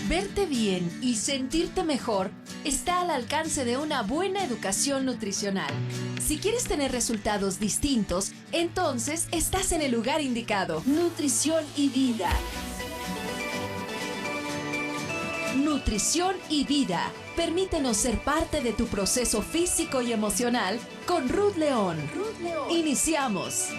Verte bien y sentirte mejor está al alcance de una buena educación nutricional. Si quieres tener resultados distintos, entonces estás en el lugar indicado. Nutrición y vida. Nutrición y vida. Permítenos ser parte de tu proceso físico y emocional con Ruth León. Iniciamos.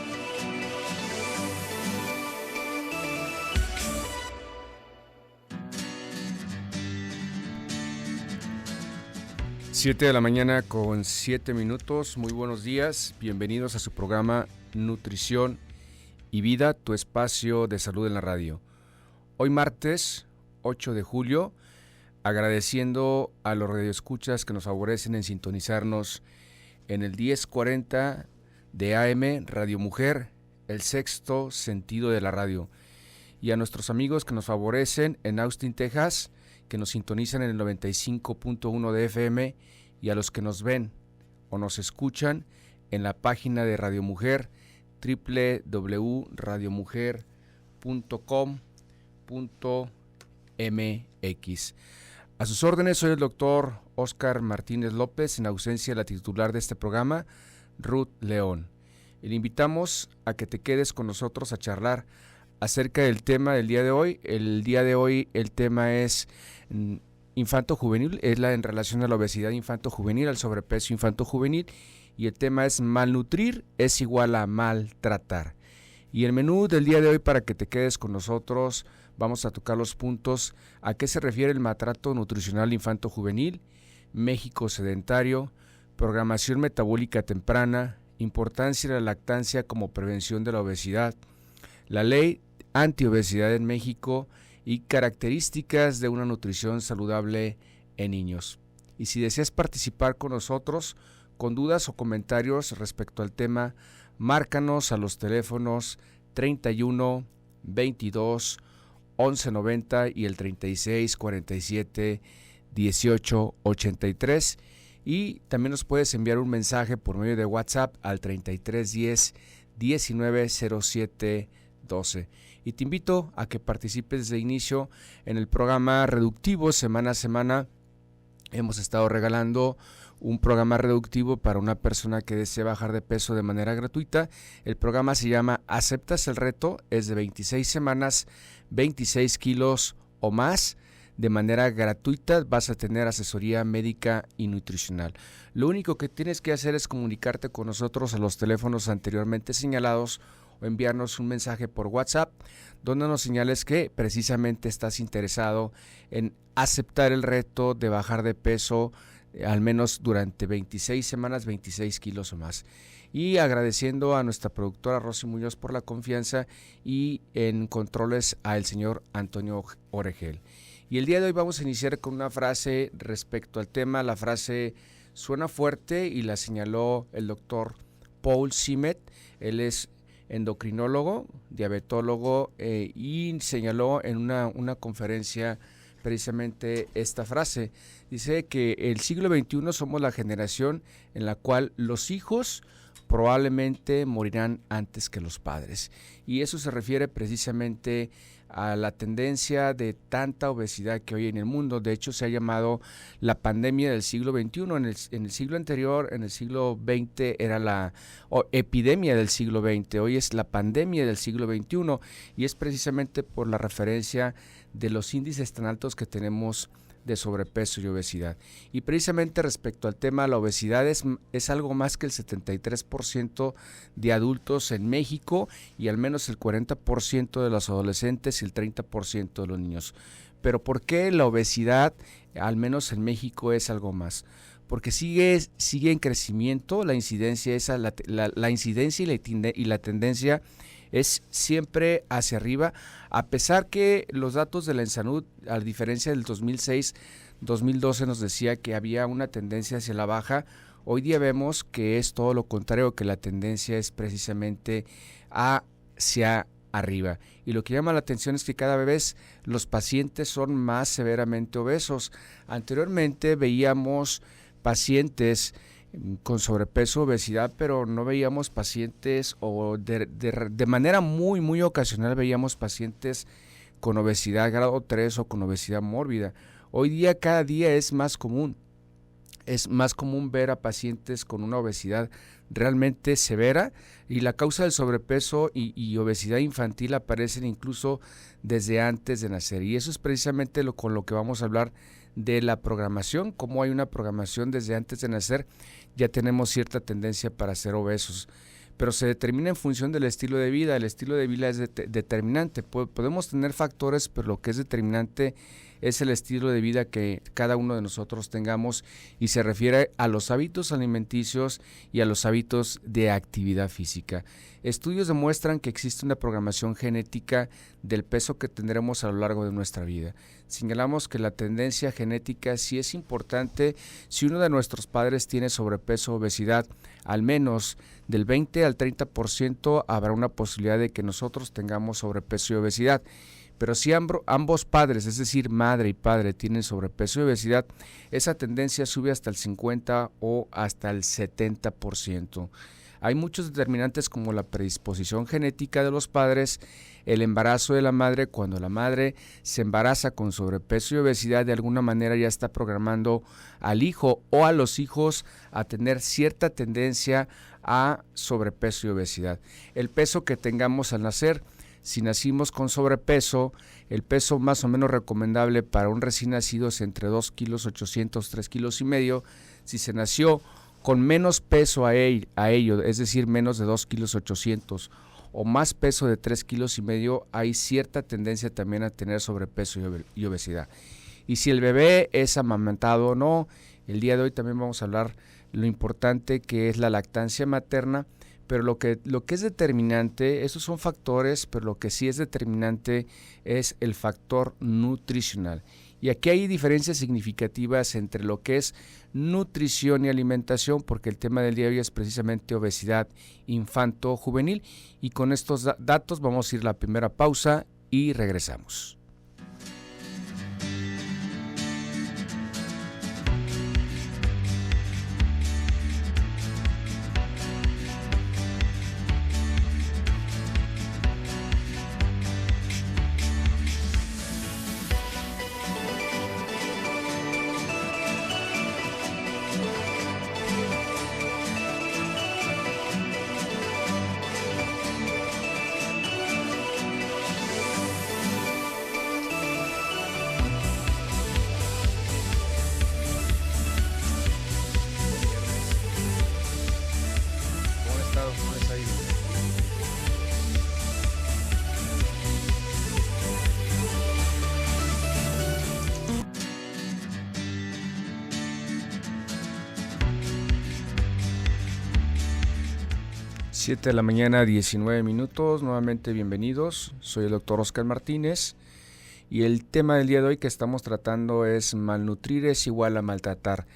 Siete de la mañana con 7 minutos. Muy buenos días. Bienvenidos a su programa Nutrición y Vida, tu espacio de salud en la radio. Hoy martes 8 de julio, agradeciendo a los radioescuchas que nos favorecen en sintonizarnos en el 1040 de AM Radio Mujer, el sexto sentido de la radio. Y a nuestros amigos que nos favorecen en Austin, Texas, que nos sintonizan en el 95.1 de FM, y a los que nos ven o nos escuchan en la página de Radio Mujer, www.radiomujer.com.mx. A sus órdenes, soy el doctor Óscar Martínez López, en ausencia de la titular de este programa, Ruth León. Y le invitamos a que te quedes con nosotros a charlar acerca del tema del día de hoy. El día de hoy el tema es infanto-juvenil, es en relación a la obesidad infanto-juvenil, al sobrepeso infanto-juvenil, y el tema es malnutrir es igual a maltratar. Y el menú del día de hoy, para que te quedes con nosotros, vamos a tocar los puntos: a qué se refiere el maltrato nutricional infanto-juvenil, México sedentario, programación metabólica temprana, importancia de la lactancia como prevención de la obesidad, la ley antiobesidad en México y características de una nutrición saludable en niños. Y si deseas participar con nosotros con dudas o comentarios respecto al tema, márcanos a los teléfonos 31 22 11 90 y el 36 47 18 83, y también nos puedes enviar un mensaje por medio de WhatsApp al 33 10 19 07 12. Y te invito a que participes de inicio en el programa reductivo. Semana a semana hemos estado regalando un programa reductivo para una persona que desea bajar de peso de manera gratuita. El programa se llama ¿Aceptas el reto? Es de 26 semanas, 26 kilos o más. De manera gratuita vas a tener asesoría médica y nutricional. Lo único que tienes que hacer es comunicarte con nosotros a los teléfonos anteriormente señalados o enviarnos un mensaje por WhatsApp donde nos señales que precisamente estás interesado en aceptar el reto de bajar de peso al menos durante 26 semanas, 26 kilos o más. Y agradeciendo a nuestra productora Rosy Muñoz por la confianza, y en controles al señor Antonio Oregel. Y el día de hoy vamos a iniciar con una frase respecto al tema. La frase suena fuerte y la señaló el doctor Paul Simonet. Él es endocrinólogo, diabetólogo, y señaló en una conferencia precisamente esta frase. Dice que el siglo XXI somos la generación en la cual los hijos probablemente morirán antes que los padres, y eso se refiere precisamente a la tendencia de tanta obesidad que hoy hay en el mundo. De hecho, se ha llamado la pandemia del siglo XXI. En el siglo anterior, en el siglo XX, era la epidemia del siglo XX. Hoy es la pandemia del siglo XXI, y es precisamente por la referencia de los índices tan altos que tenemos de sobrepeso y obesidad. Y precisamente respecto al tema, la obesidad es algo más que el 73% de adultos en México, y al menos el 40% de los adolescentes y el 30% de los niños. Pero ¿por qué la obesidad, al menos en México, es algo más? Porque sigue en crecimiento. La incidencia la incidencia y la tendencia es siempre hacia arriba, a pesar que los datos de la ENSANUD, a diferencia del 2006-2012, nos decía que había una tendencia hacia la baja. Hoy día vemos que es todo lo contrario, que la tendencia es precisamente hacia arriba. Y lo que llama la atención es que cada vez los pacientes son más severamente obesos. Anteriormente veíamos pacientes con sobrepeso, obesidad, pero no veíamos pacientes, o de manera muy, muy ocasional veíamos pacientes con obesidad grado 3 o con obesidad mórbida. Hoy día, cada día es más común. Es más común ver a pacientes con una obesidad realmente severa, y la causa del sobrepeso y obesidad infantil aparecen incluso desde antes de nacer. Y eso es precisamente con lo que vamos a hablar de la programación. Como hay una programación desde antes de nacer, ya tenemos cierta tendencia para ser obesos, pero se determina en función del estilo de vida. El estilo de vida es determinante. Podemos tener factores, pero lo que es determinante es el estilo de vida que cada uno de nosotros tengamos, y se refiere a los hábitos alimenticios y a los hábitos de actividad física. Estudios demuestran que existe una programación genética del peso que tendremos a lo largo de nuestra vida. Señalamos que la tendencia genética sí es importante. Si uno de nuestros padres tiene sobrepeso o obesidad, al menos del 20 al 30% habrá una posibilidad de que nosotros tengamos sobrepeso y obesidad. Pero si ambos padres, es decir, madre y padre, tienen sobrepeso y obesidad, esa tendencia sube hasta el 50 o hasta el 70%. Hay muchos determinantes como la predisposición genética de los padres, el embarazo de la madre. Cuando la madre se embaraza con sobrepeso y obesidad, de alguna manera ya está programando al hijo o a los hijos a tener cierta tendencia a sobrepeso y obesidad. El peso que tengamos al nacer. Si nacimos con sobrepeso, el peso más o menos recomendable para un recién nacido es entre 2 kilos 800, 3 kilos y medio. Si se nació con menos peso a ello, es decir, menos de 2 kilos 800 o más peso de 3 kilos y medio, hay cierta tendencia también a tener sobrepeso y obesidad. Y si el bebé es amamantado o no, el día de hoy también vamos a hablar lo importante que es la lactancia materna. Pero lo que es determinante, esos son factores, pero lo que sí es determinante es el factor nutricional. Y aquí hay diferencias significativas entre lo que es nutrición y alimentación, porque el tema del día de hoy es precisamente obesidad infanto-juvenil. Y con estos datos vamos a ir a la primera pausa y regresamos. 7 de la mañana, 19 minutos, nuevamente bienvenidos. Soy el doctor Oscar Martínez y el tema del día de hoy que estamos tratando es malnutrir es igual a maltratar.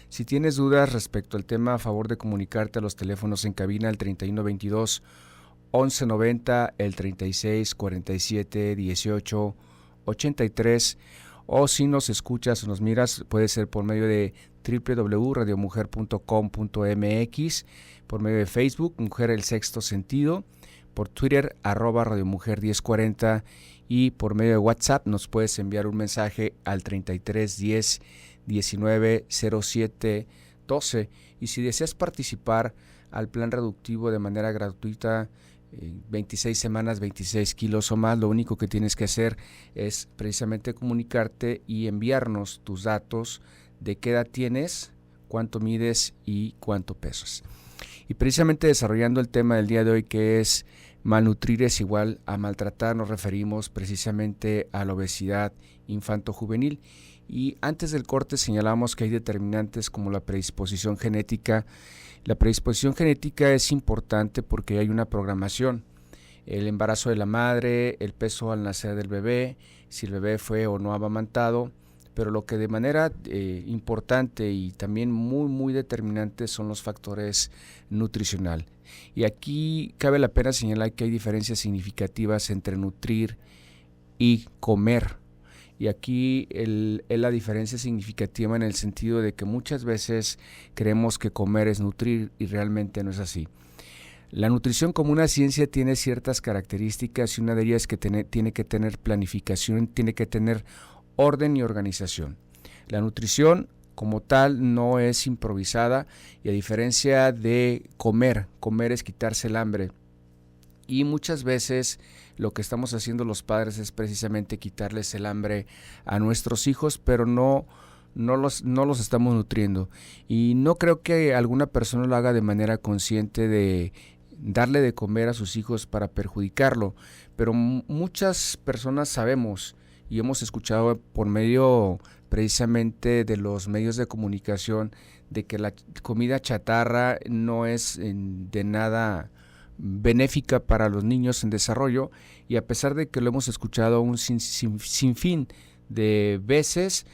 Si tienes dudas respecto al tema, a favor de comunicarte a los teléfonos en cabina, el 3122 1190, el 36 47 18 83, o si nos escuchas o nos miras, puede ser por medio de www.radiomujer.com.mx, por medio de Facebook, Mujer el Sexto Sentido, por Twitter, @radiomujer1040, y por medio de WhatsApp nos puedes enviar un mensaje al 33 10 19 07 12. Y si deseas participar al plan reductivo de manera gratuita, 26 semanas, 26 kilos o más, lo único que tienes que hacer es precisamente comunicarte y enviarnos tus datos de qué edad tienes, cuánto mides y cuánto pesas. Y precisamente desarrollando el tema del día de hoy, que es malnutrir es igual a maltratar, nos referimos precisamente a la obesidad infanto-juvenil. Y antes del corte señalamos que hay determinantes como la predisposición genética. La predisposición genética es importante porque hay una programación. El embarazo de la madre, el peso al nacer del bebé, si el bebé fue o no amamantado. Pero lo que de manera importante y también muy determinante son los factores nutricional. Y aquí cabe la pena señalar que hay diferencias significativas entre nutrir y comer. Y aquí es la diferencia significativa en el sentido de que muchas veces creemos que comer es nutrir y realmente no es así. La nutrición como una ciencia tiene ciertas características y una de ellas es que tiene que tener planificación, tiene que tener orden y organización. La nutrición como tal no es improvisada y a diferencia de comer es quitarse el hambre. Y muchas veces lo que estamos haciendo los padres es precisamente quitarles el hambre a nuestros hijos, pero no los estamos nutriendo. Y no creo que alguna persona lo haga de manera consciente de darle de comer a sus hijos para perjudicarlo, pero muchas personas sabemos y hemos escuchado por medio precisamente de los medios de comunicación de que la comida chatarra no es de nada benéfica para los niños en desarrollo, y a pesar de que lo hemos escuchado un sinfín de veces,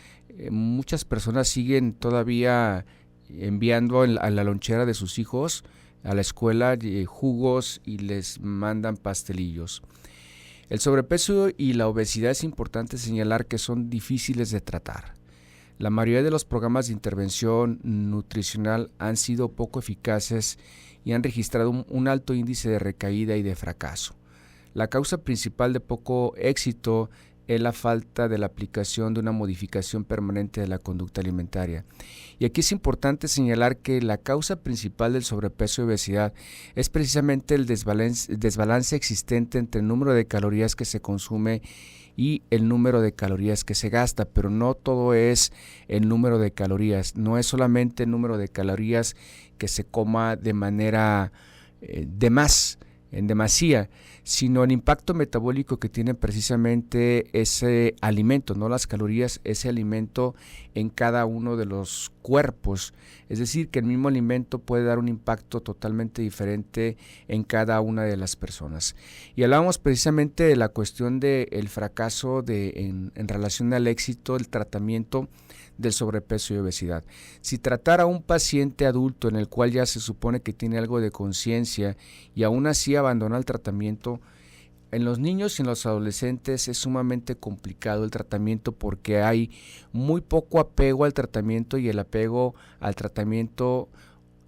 muchas personas siguen todavía enviando a la lonchera de sus hijos a la escuela jugos y les mandan pastelillos. El sobrepeso y la obesidad es importante señalar que son difíciles de tratar. La mayoría de los programas de intervención nutricional han sido poco eficaces y han registrado un alto índice de recaída y de fracaso. La causa principal de poco éxito es la falta de la aplicación de una modificación permanente de la conducta alimentaria. Y aquí es importante señalar que la causa principal del sobrepeso y obesidad es precisamente el desbalance existente entre el número de calorías que se consume y el número de calorías que se gasta, pero no todo es el número de calorías, no es solamente el número de calorías que se coma de manera en demasía, sino el impacto metabólico que tiene precisamente ese alimento, no las calorías, ese alimento en cada uno de los cuerpos. Es decir, que el mismo alimento puede dar un impacto totalmente diferente en cada una de las personas. Y hablábamos precisamente de la cuestión del fracaso en relación al éxito del tratamiento del sobrepeso y obesidad. Si tratar a un paciente adulto en el cual ya se supone que tiene algo de conciencia y aún así abandona el tratamiento, en los niños y en los adolescentes es sumamente complicado el tratamiento porque hay muy poco apego al tratamiento, y el apego al tratamiento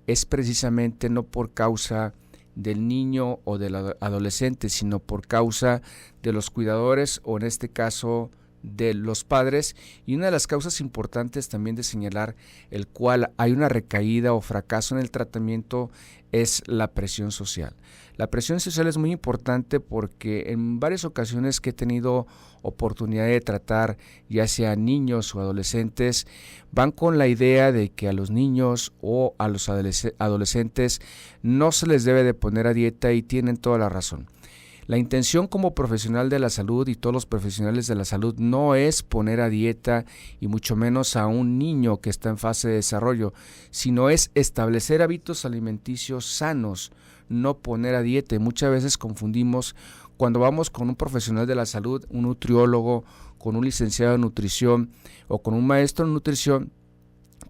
es precisamente no por causa del niño o del adolescente, sino por causa de los cuidadores, o en este caso de los padres. Y una de las causas importantes también de señalar el cual hay una recaída o fracaso en el tratamiento es la presión social. La presión social es muy importante porque en varias ocasiones que he tenido oportunidad de tratar ya sea niños o adolescentes, van con la idea de que a los niños o a los adolescentes no se les debe de poner a dieta, y tienen toda la razón. La intención como profesional de la salud y todos los profesionales de la salud no es poner a dieta, y mucho menos a un niño que está en fase de desarrollo, sino es establecer hábitos alimenticios sanos, no poner a dieta. Y muchas veces confundimos cuando vamos con un profesional de la salud, un nutriólogo, con un licenciado en nutrición o con un maestro en nutrición,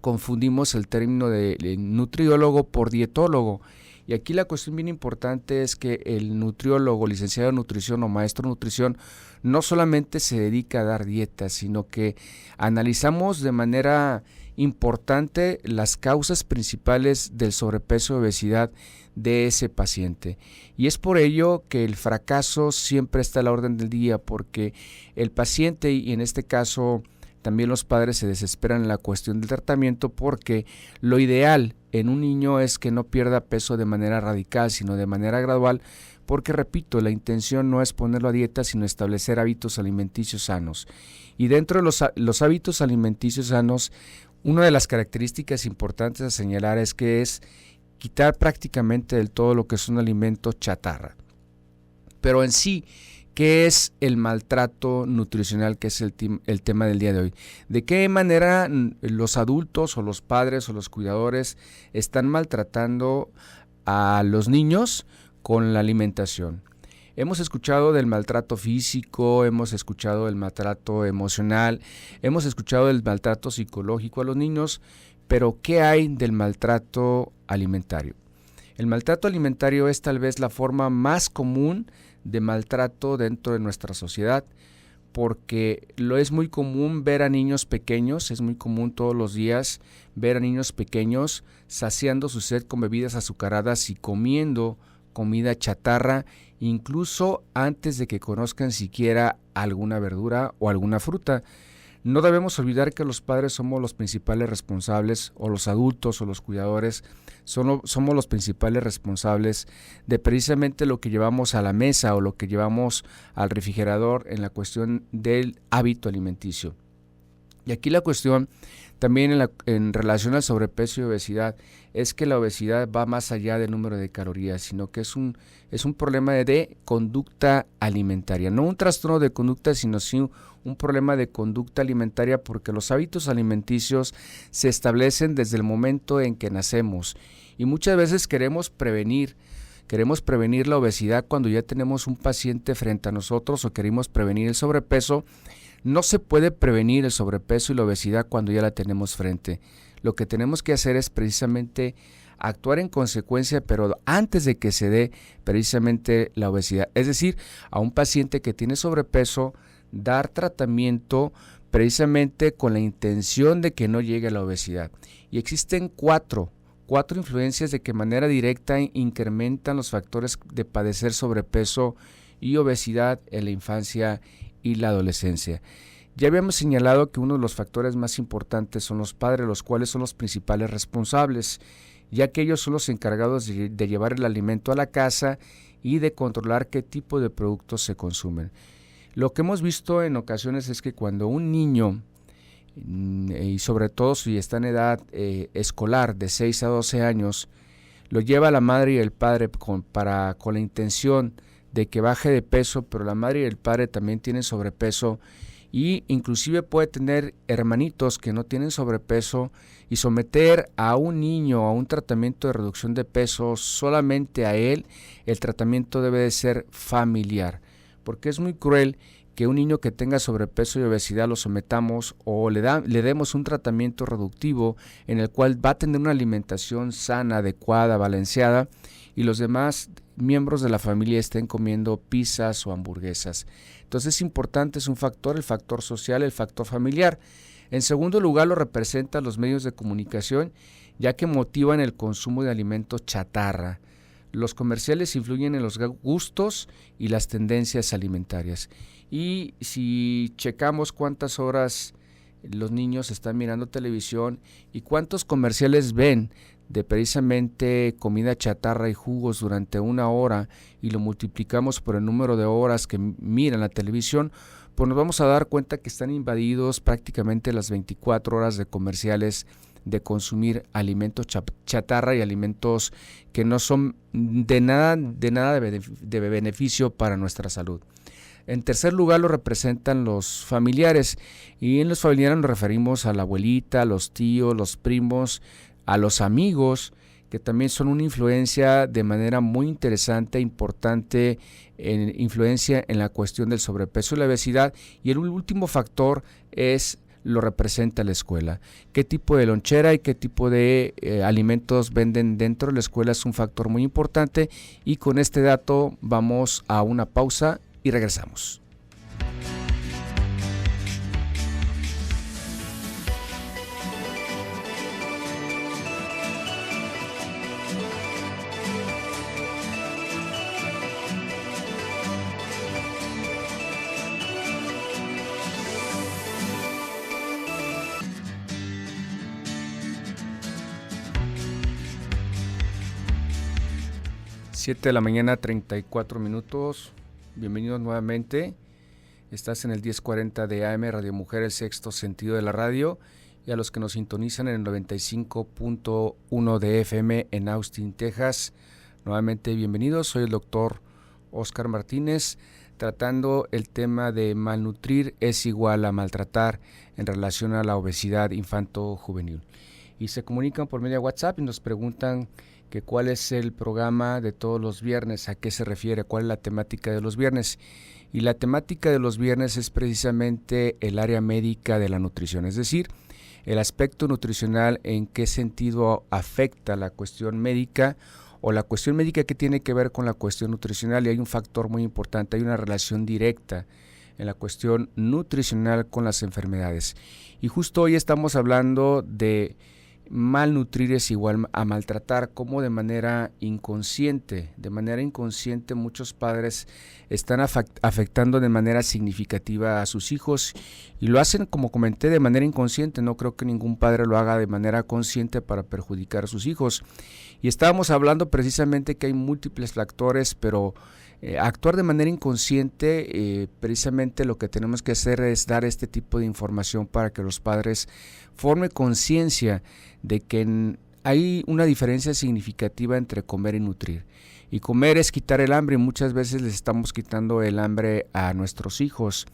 confundimos el término de nutriólogo por dietólogo. Y aquí la cuestión bien importante es que el nutriólogo, licenciado en nutrición o maestro en nutrición no solamente se dedica a dar dietas, sino que analizamos de manera importante las causas principales del sobrepeso y obesidad de ese paciente. Y es por ello que el fracaso siempre está a la orden del día, porque el paciente, y en este caso también los padres, se desesperan en la cuestión del tratamiento, porque lo ideal en un niño es que no pierda peso de manera radical, sino de manera gradual, porque repito, la intención no es ponerlo a dieta, sino establecer hábitos alimenticios sanos. Y dentro de los hábitos alimenticios sanos, una de las características importantes a señalar es que es quitar prácticamente del todo lo que es un alimento chatarra. Pero en sí, ¿qué es el maltrato nutricional, que es el tema del día de hoy? ¿De qué manera los adultos o los padres o los cuidadores están maltratando a los niños con la alimentación? Hemos escuchado del maltrato físico, hemos escuchado del maltrato emocional, hemos escuchado del maltrato psicológico a los niños, pero ¿qué hay del maltrato alimentario? El maltrato alimentario es tal vez la forma más común de maltrato dentro de nuestra sociedad, porque lo es muy común ver a niños pequeños, es muy común todos los días ver a niños pequeños saciando su sed con bebidas azucaradas y comiendo comida chatarra, incluso antes de que conozcan siquiera alguna verdura o alguna fruta. No debemos olvidar que los padres somos los principales responsables, o los adultos o los cuidadores somos los principales responsables de precisamente lo que llevamos a la mesa o lo que llevamos al refrigerador en la cuestión del hábito alimenticio. Y aquí la cuestión también en relación al sobrepeso y obesidad es que la obesidad va más allá del número de calorías, sino que es un problema de conducta alimentaria, no un trastorno de conducta, sino sí un problema de conducta alimentaria, porque los hábitos alimenticios se establecen desde el momento en que nacemos y muchas veces queremos prevenir la obesidad cuando ya tenemos un paciente frente a nosotros, o queremos prevenir el sobrepeso. No se puede prevenir el sobrepeso y la obesidad cuando ya la tenemos frente. Lo que tenemos que hacer es precisamente actuar en consecuencia, pero antes de que se dé precisamente la obesidad. Es decir, a un paciente que tiene sobrepeso, dar tratamiento precisamente con la intención de que no llegue a la obesidad. Y existen cuatro influencias de que de manera directa incrementan los factores de padecer sobrepeso y obesidad en la infancia y la adolescencia. Ya habíamos señalado que uno de los factores más importantes son los padres, los cuales son los principales responsables, ya que ellos son los encargados de llevar el alimento a la casa y de controlar qué tipo de productos se consumen. Lo que hemos visto en ocasiones es que cuando un niño, y sobre todo si está en edad escolar de 6 a 12 años, lo lleva la madre y el padre con la intención de que baje de peso, pero la madre y el padre también tienen sobrepeso, y inclusive puede tener hermanitos que no tienen sobrepeso, y someter a un niño a un tratamiento de reducción de peso solamente a él. El tratamiento debe de ser familiar, porque es muy cruel que un niño que tenga sobrepeso y obesidad lo sometamos o le demos un tratamiento reductivo en el cual va a tener una alimentación sana, adecuada, balanceada, y los demás miembros de la familia estén comiendo pizzas o hamburguesas. Entonces es importante, es un factor, el factor social, el factor familiar. En segundo lugar lo representan los medios de comunicación, ya que motivan el consumo de alimentos chatarra. Los comerciales influyen en los gustos y las tendencias alimentarias. Y si checamos cuántas horas los niños están mirando televisión y cuántos comerciales ven de precisamente comida chatarra y jugos durante 1 hora, y lo multiplicamos por el número de horas que miran la televisión, pues nos vamos a dar cuenta que están invadidos prácticamente las 24 horas de comerciales de consumir alimentos chatarra y alimentos que no son de nada de beneficio para nuestra salud. En tercer lugar lo representan los familiares, y en los familiares nos referimos a la abuelita, a los tíos, los primos, a los amigos, que también son una influencia de manera muy interesante, importante, influencia en la cuestión del sobrepeso y la obesidad. Y el último factor lo representa la escuela. ¿Qué tipo de lonchera y qué tipo de alimentos venden dentro de la escuela? Es un factor muy importante, y con este dato vamos a una pausa y regresamos. Siete de la mañana, 34 minutos. Bienvenidos nuevamente. Estás en el 1040 de AM Radio Mujer, el sexto sentido de la radio, y a los que nos sintonizan en el 95.1 de FM en Austin, Texas. Nuevamente bienvenidos. Soy el doctor Óscar Martínez, tratando el tema de malnutrir es igual a maltratar en relación a la obesidad infanto-juvenil. Y se comunican por medio de WhatsApp y nos preguntan que cuál es el programa de todos los viernes, a qué se refiere, cuál es la temática de los viernes. Y la temática de los viernes es precisamente el área médica de la nutrición, es decir, el aspecto nutricional, en qué sentido afecta la cuestión médica, o la cuestión médica que tiene que ver con la cuestión nutricional. Y hay un factor muy importante, hay una relación directa en la cuestión nutricional con las enfermedades. Y justo hoy estamos hablando de malnutrir es igual a maltratar, como de manera inconsciente muchos padres están afectando de manera significativa a sus hijos y lo hacen, como comenté, de manera inconsciente. No creo que ningún padre lo haga de manera consciente para perjudicar a sus hijos. Y estábamos hablando precisamente que hay múltiples factores, pero actuar de manera inconsciente, precisamente lo que tenemos que hacer es dar este tipo de información para que los padres formen conciencia de que hay una diferencia significativa entre comer y nutrir. Y comer es quitar el hambre, y muchas veces les estamos quitando el hambre a nuestros hijos.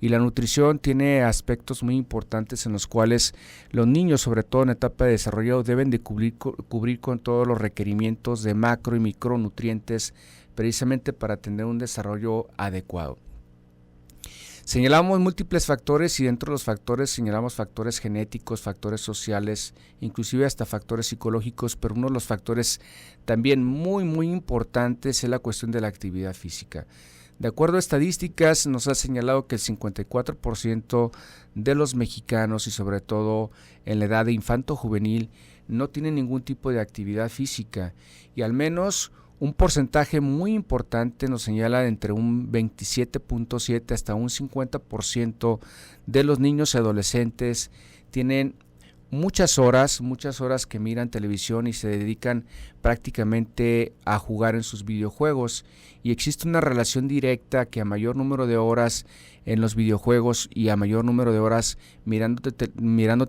Y la nutrición tiene aspectos muy importantes en los cuales los niños, sobre todo en etapa de desarrollo, deben de cubrir con todos los requerimientos de macro y micronutrientes, precisamente para tener un desarrollo adecuado. Señalamos múltiples factores y dentro de los factores señalamos factores genéticos, factores sociales, inclusive hasta factores psicológicos, pero uno de los factores también muy importantes es la cuestión de la actividad física. De acuerdo a estadísticas, nos ha señalado que el 54% de los mexicanos y sobre todo en la edad de infanto-juvenil no tienen ningún tipo de actividad física y al menos un porcentaje muy importante nos señala entre un 27.7 hasta un 50% de los niños y adolescentes tienen muchas horas que miran televisión y se dedican prácticamente a jugar en sus videojuegos, y existe una relación directa que a mayor número de horas en los videojuegos y a mayor número de horas mirando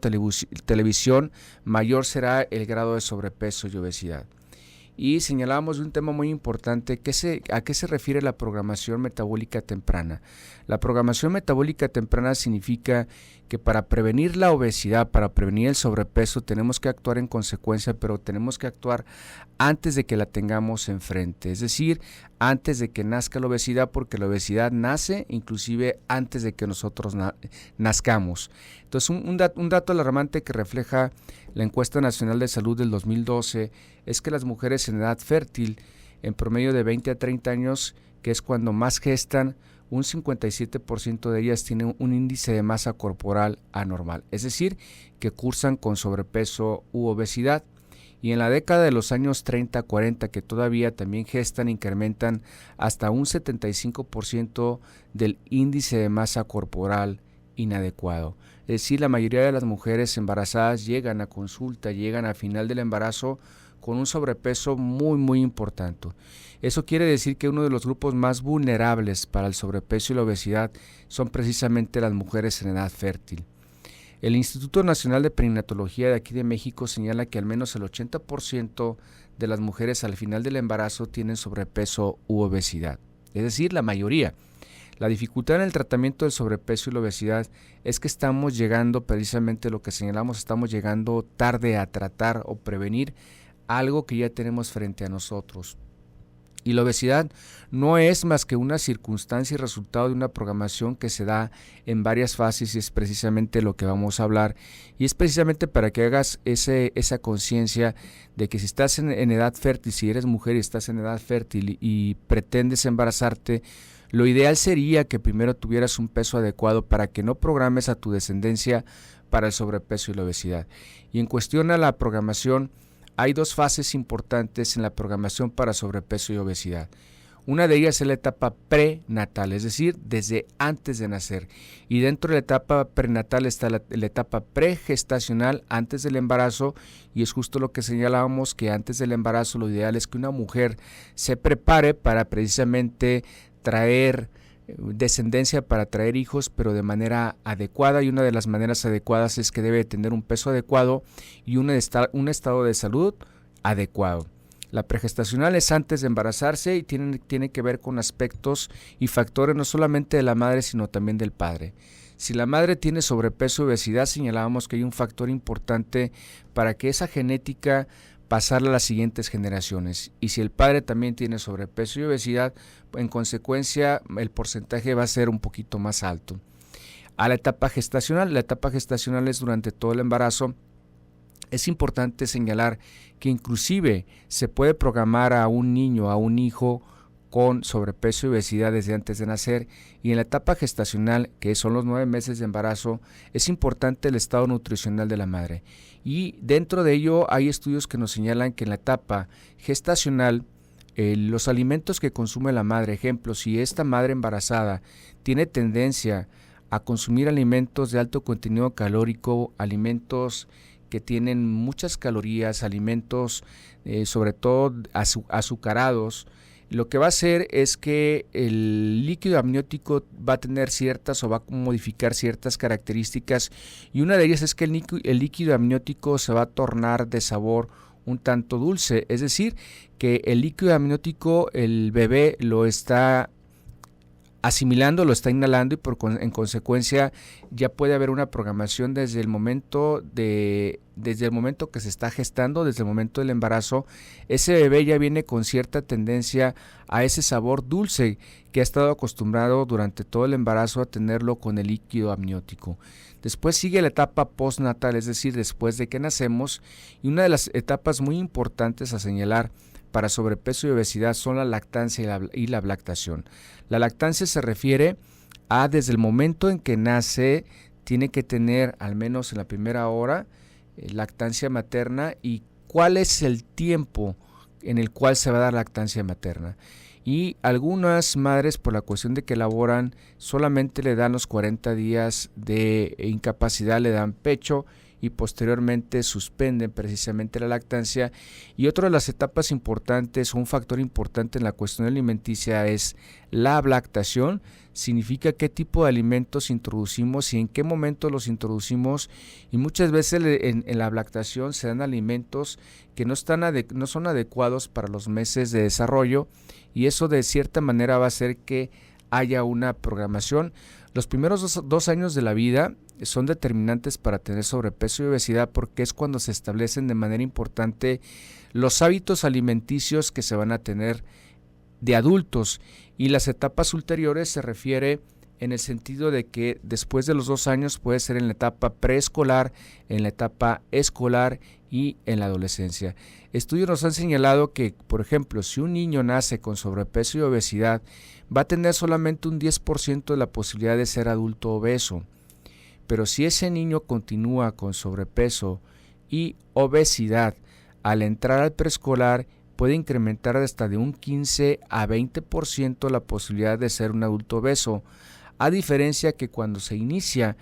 televisión, mayor será el grado de sobrepeso y obesidad. Y señalábamos un tema muy importante, ¿a qué se refiere la programación metabólica temprana? La programación metabólica temprana significa que para prevenir la obesidad, para prevenir el sobrepeso, tenemos que actuar en consecuencia, pero tenemos que actuar antes de que la tengamos enfrente, es decir, antes de que nazca la obesidad, porque la obesidad nace inclusive antes de que nosotros nazcamos. Entonces, un dato alarmante que refleja la Encuesta Nacional de Salud del 2012 es que las mujeres en edad fértil, en promedio de 20 a 30 años, que es cuando más gestan, un 57% de ellas tienen un índice de masa corporal anormal, es decir, que cursan con sobrepeso u obesidad. Y en la década de los años 30-40, que todavía también gestan, incrementan hasta un 75% del índice de masa corporal inadecuado. Es decir, la mayoría de las mujeres embarazadas llegan a consulta, llegan a final del embarazo con un sobrepeso muy importante. Eso quiere decir que uno de los grupos más vulnerables para el sobrepeso y la obesidad son precisamente las mujeres en edad fértil. El Instituto Nacional de Perinatología de aquí de México señala que al menos el 80% de las mujeres al final del embarazo tienen sobrepeso u obesidad, es decir, la mayoría. La dificultad en el tratamiento del sobrepeso y la obesidad es que estamos llegando, precisamente lo que señalamos, estamos llegando tarde a tratar o prevenir algo que ya tenemos frente a nosotros. Y la obesidad no es más que una circunstancia y resultado de una programación que se da en varias fases, y es precisamente lo que vamos a hablar, y es precisamente para que hagas esa conciencia de que si estás en edad fértil, si eres mujer y estás en edad fértil y pretendes embarazarte, lo ideal sería que primero tuvieras un peso adecuado para que no programes a tu descendencia para el sobrepeso y la obesidad. Y en cuestión a la programación, hay dos fases importantes en la programación para sobrepeso y obesidad. Una de ellas es la etapa prenatal, es decir, desde antes de nacer. Y dentro de la etapa prenatal está la etapa pregestacional, antes del embarazo, y es justo lo que señalábamos, que antes del embarazo lo ideal es que una mujer se prepare para precisamente traer descendencia, para traer hijos, pero de manera adecuada, y una de las maneras adecuadas es que debe tener un peso adecuado y un estado de salud adecuado. La pregestacional es antes de embarazarse y tiene que ver con aspectos y factores no solamente de la madre, sino también del padre. Si la madre tiene sobrepeso y obesidad, señalábamos que hay un factor importante para que esa genética pasarla a las siguientes generaciones. Y si el padre también tiene sobrepeso y obesidad, en consecuencia el porcentaje va a ser un poquito más alto. A la etapa gestacional es durante todo el embarazo. Es importante señalar que inclusive se puede programar a un niño, a un hijo, con sobrepeso y obesidad desde antes de nacer, y en la etapa gestacional, que son los 9 meses de embarazo, es importante el estado nutricional de la madre. Y dentro de ello hay estudios que nos señalan que en la etapa gestacional, los alimentos que consume la madre, ejemplo, si esta madre embarazada tiene tendencia a consumir alimentos de alto contenido calórico, alimentos que tienen muchas calorías, alimentos sobre todo azucarados, lo que va a hacer es que el líquido amniótico va a tener ciertas o va a modificar ciertas características, y una de ellas es que el líquido amniótico se va a tornar de sabor un tanto dulce, es decir, que el líquido amniótico el bebé lo está asimilando, lo está inhalando, y en consecuencia ya puede haber una programación desde el momento que se está gestando, desde el momento del embarazo. Ese bebé ya viene con cierta tendencia a ese sabor dulce que ha estado acostumbrado durante todo el embarazo a tenerlo con el líquido amniótico. Después sigue la etapa postnatal, es decir, después de que nacemos, y una de las etapas muy importantes a señalar para sobrepeso y obesidad son la lactancia y la lactación. La lactancia se refiere a desde el momento en que nace, tiene que tener al menos en la primera hora lactancia materna, y cuál es el tiempo en el cual se va a dar lactancia materna. Y algunas madres, por la cuestión de que laboran, solamente le dan los 40 días de incapacidad, le dan pecho, y posteriormente suspenden precisamente la lactancia. Y otra de las etapas importantes, un factor importante en la cuestión alimenticia, es la ablactación. Significa qué tipo de alimentos introducimos y en qué momento los introducimos, y muchas veces en la ablactación se dan alimentos que no son adecuados para los meses de desarrollo, y eso de cierta manera va a hacer que haya una programación. Los primeros dos años de la vida son determinantes para tener sobrepeso y obesidad, porque es cuando se establecen de manera importante los hábitos alimenticios que se van a tener de adultos, y las etapas ulteriores se refiere en el sentido de que después de los 2 años puede ser en la etapa preescolar, en la etapa escolar y en la adolescencia. Estudios nos han señalado que, por ejemplo, si un niño nace con sobrepeso y obesidad, va a tener solamente un 10% de la posibilidad de ser adulto obeso. Pero si ese niño continúa con sobrepeso y obesidad, al entrar al preescolar puede incrementar hasta de un 15 a 20% la posibilidad de ser un adulto obeso, a diferencia que cuando se inicia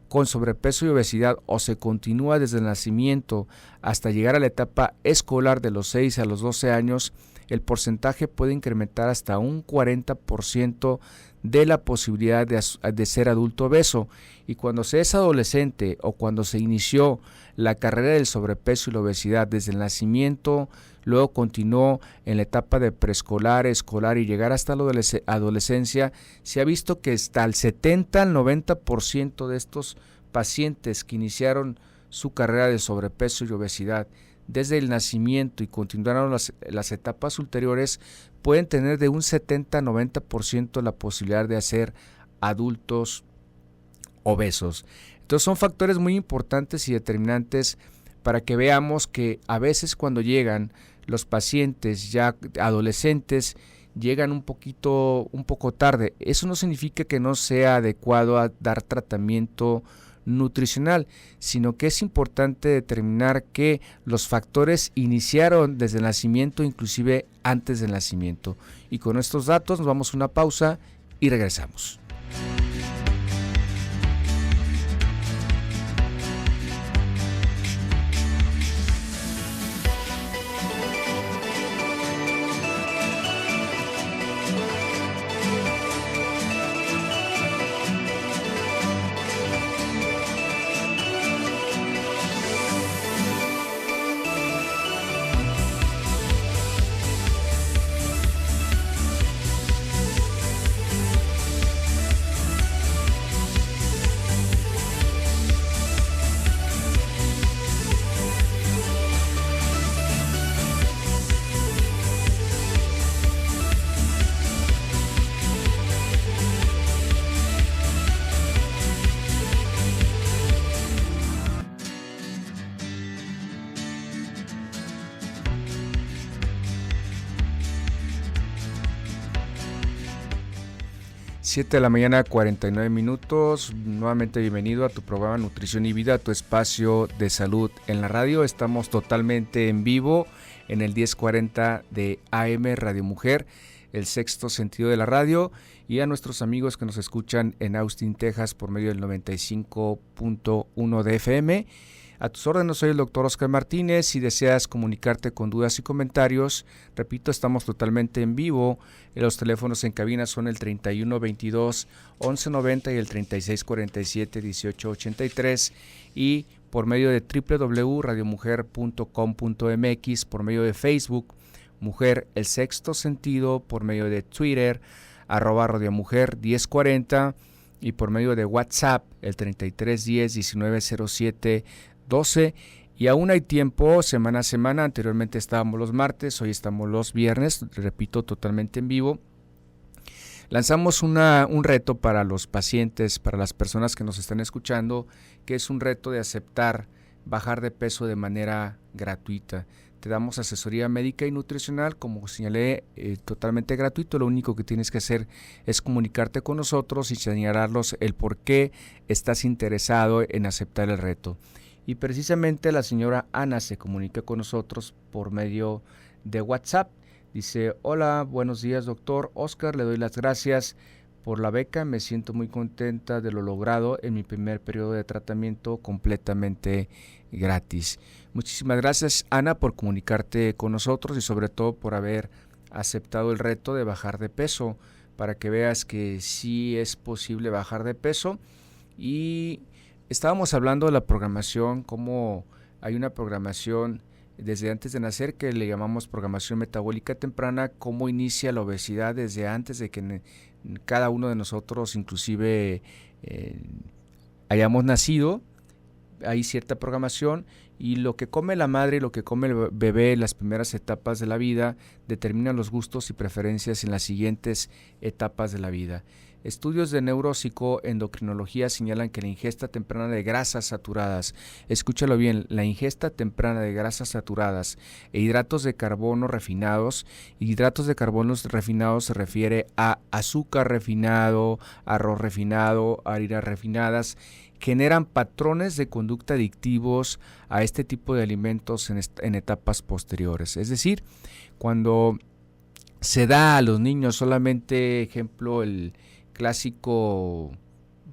con sobrepeso y obesidad o se continúa desde el nacimiento hasta llegar a la etapa escolar de los 6 a los 12 años, el porcentaje puede incrementar hasta un 40% de la posibilidad de ser adulto obeso. Y cuando se es adolescente o cuando se inició la carrera del sobrepeso y la obesidad desde el nacimiento, luego continuó en la etapa de preescolar, escolar y llegar hasta la adolescencia, se ha visto que hasta el 70 al 90% de estos pacientes que iniciaron su carrera de sobrepeso y obesidad desde el nacimiento y continuaron las etapas ulteriores, pueden tener de un 70 a 90% la posibilidad de ser adultos obesos. Entonces son factores muy importantes y determinantes para que veamos que a veces cuando llegan los pacientes ya adolescentes, llegan un poco tarde. Eso no significa que no sea adecuado a dar tratamiento nutricional, sino que es importante determinar que los factores iniciaron desde el nacimiento, inclusive antes del nacimiento. Y con estos datos nos vamos a una pausa y regresamos. 7 de la mañana, 49 minutos. Nuevamente bienvenido a tu programa Nutrición y Vida, tu espacio de salud en la radio. Estamos totalmente en vivo en el 1040 de AM Radio Mujer, el sexto sentido de la radio, y a nuestros amigos que nos escuchan en Austin, Texas por medio del 95.1 de FM. A tus órdenes, soy el doctor Oscar Martínez. Si deseas comunicarte con dudas y comentarios, repito, estamos totalmente en vivo. Los teléfonos en cabina son el 3122-1190 y el 3647-1883, y por medio de www.radiomujer.com.mx, por medio de Facebook, Mujer el Sexto Sentido, por medio de Twitter, @radiomujer 1040, y por medio de WhatsApp, el 3310-1907-12, y aún hay tiempo semana a semana. Anteriormente estábamos los martes, hoy estamos los viernes, repito, totalmente en vivo. Lanzamos un reto para los pacientes, para las personas que nos están escuchando, que es un reto de aceptar bajar de peso de manera gratuita. Te damos asesoría médica y nutricional, como señalé, totalmente gratuito. Lo único que tienes que hacer es comunicarte con nosotros y señalarnos el por qué estás interesado en aceptar el reto. Y precisamente la señora Ana se comunica con nosotros por medio de WhatsApp. Dice: hola, buenos días doctor Oscar, le doy las gracias por la beca, me siento muy contenta de lo logrado en mi primer periodo de tratamiento completamente gratis. Muchísimas gracias, Ana, por comunicarte con nosotros y sobre todo por haber aceptado el reto de bajar de peso, para que veas que sí es posible bajar de peso. Y estábamos hablando de la programación, cómo hay una programación desde antes de nacer que le llamamos programación metabólica temprana, cómo inicia la obesidad desde antes de que cada uno de nosotros inclusive hayamos nacido. Hay cierta programación, y lo que come la madre y lo que come el bebé en las primeras etapas de la vida determinan los gustos y preferencias en las siguientes etapas de la vida. Estudios de neuropsicoendocrinología señalan que la ingesta temprana de grasas saturadas, escúchalo bien, la ingesta temprana de grasas saturadas e hidratos de carbono refinados. Hidratos de carbono refinados se refiere a azúcar refinado, arroz refinado, harinas refinadas, generan patrones de conducta adictivos a este tipo de alimentos en etapas posteriores. Es decir, cuando se da a los niños solamente, ejemplo, el clásico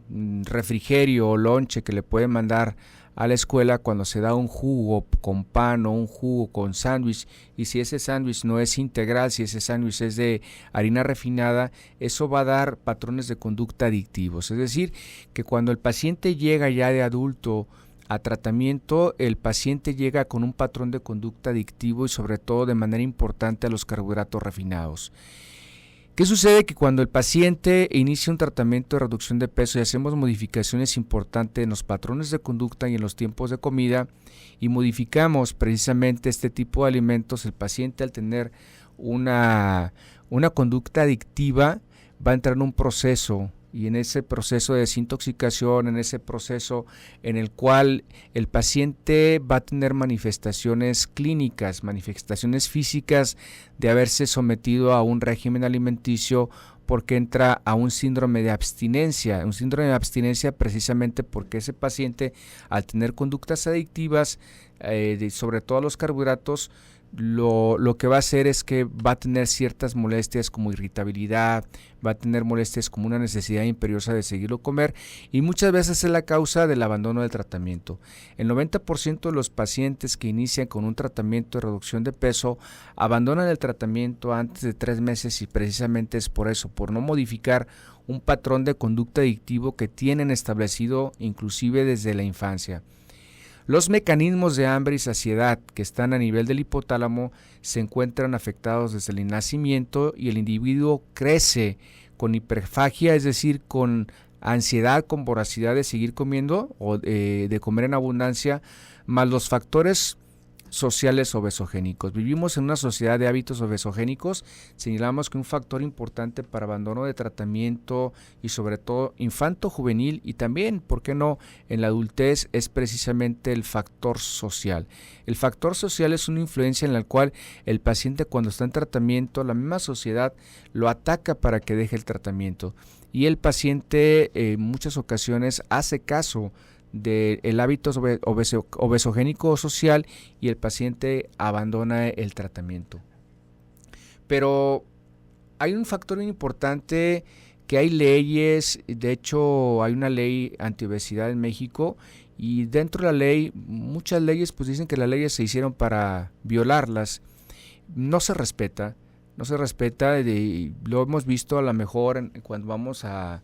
refrigerio o lonche que le pueden mandar a la escuela, cuando se da un jugo con pan o un jugo con sándwich, y si ese sándwich no es integral, si ese sándwich es de harina refinada, eso va a dar patrones de conducta adictivos. Es decir, que cuando el paciente llega ya de adulto a tratamiento, el paciente llega con un patrón de conducta adictivo y sobre todo de manera importante a los carbohidratos refinados. ¿Qué sucede? Que cuando el paciente inicia un tratamiento de reducción de peso y hacemos modificaciones importantes en los patrones de conducta y en los tiempos de comida, y modificamos precisamente este tipo de alimentos, el paciente, al tener una conducta adictiva, va a entrar en un proceso, y en ese proceso de desintoxicación, en ese proceso en el cual el paciente va a tener manifestaciones clínicas, manifestaciones físicas de haberse sometido a un régimen alimenticio, porque entra a un síndrome de abstinencia, precisamente porque ese paciente, al tener conductas adictivas, sobre todo a los carbohidratos, lo que va a hacer es que va a tener ciertas molestias como irritabilidad, va a tener molestias como una necesidad imperiosa de seguirlo comer, y muchas veces es la causa del abandono del tratamiento. El 90% de los pacientes que inician con un tratamiento de reducción de peso abandonan el tratamiento antes de 3 meses, y precisamente es por eso, por no modificar un patrón de conducta adictivo que tienen establecido inclusive desde la infancia. Los mecanismos de hambre y saciedad que están a nivel del hipotálamo se encuentran afectados desde el nacimiento, y el individuo crece con hiperfagia, es decir, con ansiedad, con voracidad de seguir comiendo o de comer en abundancia, más los factores sociales obesogénicos. Vivimos en una sociedad de hábitos obesogénicos. Señalamos que un factor importante para abandono de tratamiento y sobre todo infanto-juvenil y también, ¿por qué no?, en la adultez es precisamente el factor social. El factor social es una influencia en la cual el paciente cuando está en tratamiento, la misma sociedad lo ataca para que deje el tratamiento y el paciente en muchas ocasiones hace caso del hábito obesogénico social y el paciente abandona el tratamiento. Pero hay un factor importante, que hay leyes, de hecho hay una ley antiobesidad en México y dentro de la ley, muchas leyes pues dicen que las leyes se hicieron para violarlas. No se respeta, lo hemos visto a lo mejor cuando vamos a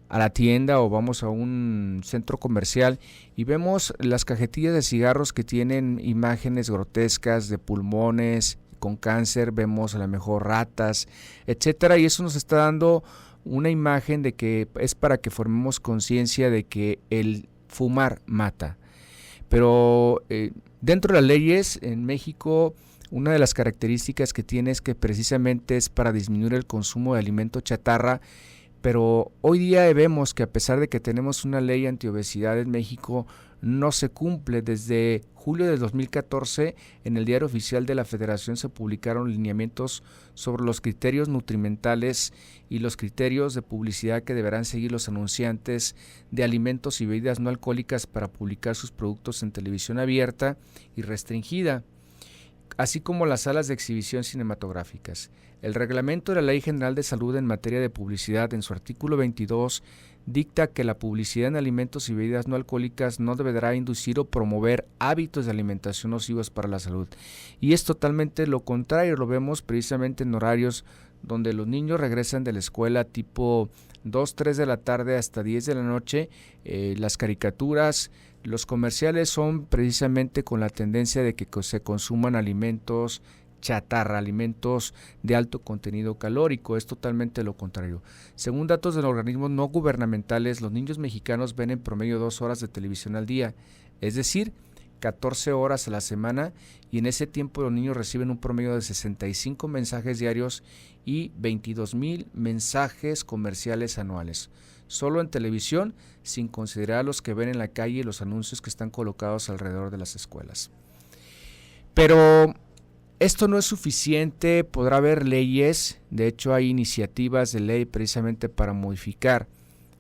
la tienda o vamos a un centro comercial y vemos las cajetillas de cigarros que tienen imágenes grotescas de pulmones con cáncer, vemos a lo mejor ratas, etcétera, y eso nos está dando una imagen de que es para que formemos conciencia de que el fumar mata. Pero dentro de las leyes en México, una de las características que tiene es que precisamente es para disminuir el consumo de alimento chatarra. Pero hoy día vemos que a pesar de que tenemos una ley antiobesidad en México, no se cumple. Desde julio de 2014, en el Diario Oficial de la Federación se publicaron lineamientos sobre los criterios nutrimentales y los criterios de publicidad que deberán seguir los anunciantes de alimentos y bebidas no alcohólicas para publicar sus productos en televisión abierta y restringida, así como las salas de exhibición cinematográficas. El reglamento de la Ley General de Salud en materia de publicidad, en su artículo 22, dicta que la publicidad en alimentos y bebidas no alcohólicas no deberá inducir o promover hábitos de alimentación nocivos para la salud. Y es totalmente lo contrario, lo vemos precisamente en horarios donde los niños regresan de la escuela tipo 2, 3 de la tarde hasta 10 de la noche, las caricaturas, los comerciales son precisamente con la tendencia de que se consuman alimentos chatarra, alimentos de alto contenido calórico. Es totalmente lo contrario. Según datos de los organismos no gubernamentales, los niños mexicanos ven en promedio 2 horas de televisión al día, es decir, 14 horas a la semana, y en ese tiempo los niños reciben un promedio de 65 mensajes diarios y 22,000 mensajes comerciales anuales. Solo en televisión, sin considerar los que ven en la calle y los anuncios que están colocados alrededor de las escuelas. Pero esto no es suficiente, podrá haber leyes, de hecho hay iniciativas de ley precisamente para modificar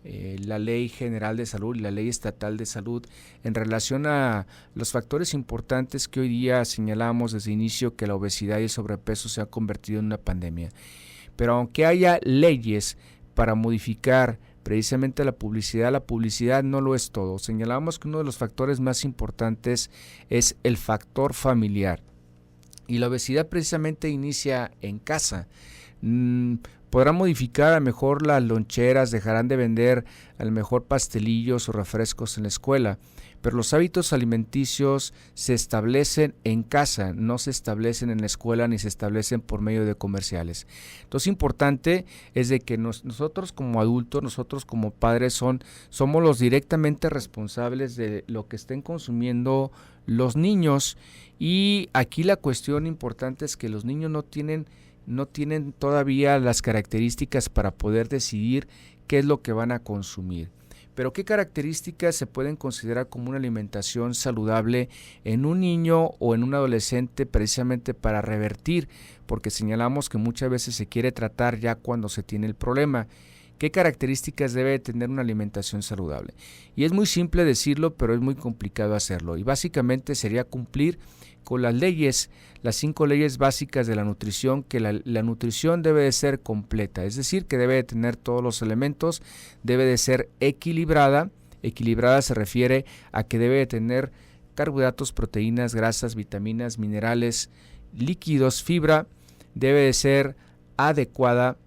la Ley General de Salud y la Ley Estatal de Salud en relación a los factores importantes que hoy día señalamos desde el inicio, que la obesidad y el sobrepeso se han convertido en una pandemia. Pero aunque haya leyes para modificar precisamente la publicidad no lo es todo. Señalamos que uno de los factores más importantes es el factor familiar. Y la obesidad precisamente inicia en casa. Podrán modificar a lo mejor las loncheras, dejarán de vender a lo mejor pastelillos o refrescos en la escuela, pero los hábitos alimenticios se establecen en casa, no se establecen en la escuela ni se establecen por medio de comerciales. Entonces, importante es de que nosotros como adultos, nosotros como padres somos los directamente responsables de lo que estén consumiendo los niños, y aquí la cuestión importante es que los niños no tienen todavía las características para poder decidir qué es lo que van a consumir. Pero ¿qué características se pueden considerar como una alimentación saludable en un niño o en un adolescente precisamente para revertir? Porque señalamos que muchas veces se quiere tratar ya cuando se tiene el problema. ¿Qué características debe tener una alimentación saludable? Y es muy simple decirlo, pero es muy complicado hacerlo. Y básicamente sería cumplir con las leyes, las 5 leyes básicas de la nutrición, que la nutrición debe de ser completa, es decir, que debe de tener todos los elementos, debe de ser equilibrada. Equilibrada se refiere a que debe de tener carbohidratos, proteínas, grasas, vitaminas, minerales, líquidos, fibra, debe de ser adecuada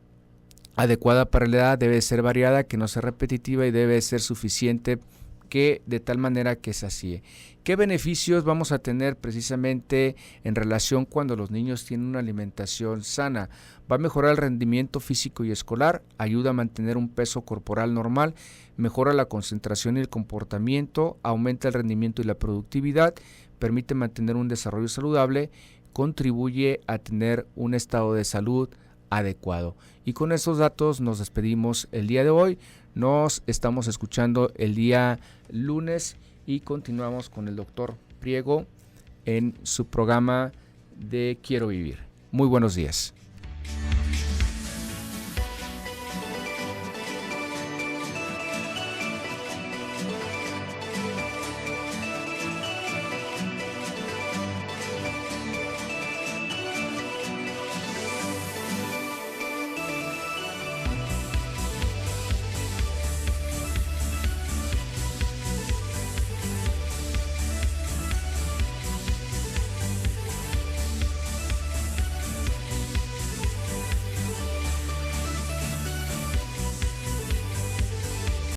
para la edad, debe de ser variada, que no sea repetitiva y debe de ser suficiente, que de tal manera que sacie. ¿Qué beneficios vamos a tener precisamente en relación cuando los niños tienen una alimentación sana? Va a mejorar el rendimiento físico y escolar, ayuda a mantener un peso corporal normal, mejora la concentración y el comportamiento, aumenta el rendimiento y la productividad, permite mantener un desarrollo saludable, contribuye a tener un estado de salud adecuado. Y con estos datos nos despedimos el día de hoy. Nos estamos escuchando el día lunes y continuamos con el doctor Priego en su programa de Quiero Vivir. Muy buenos días.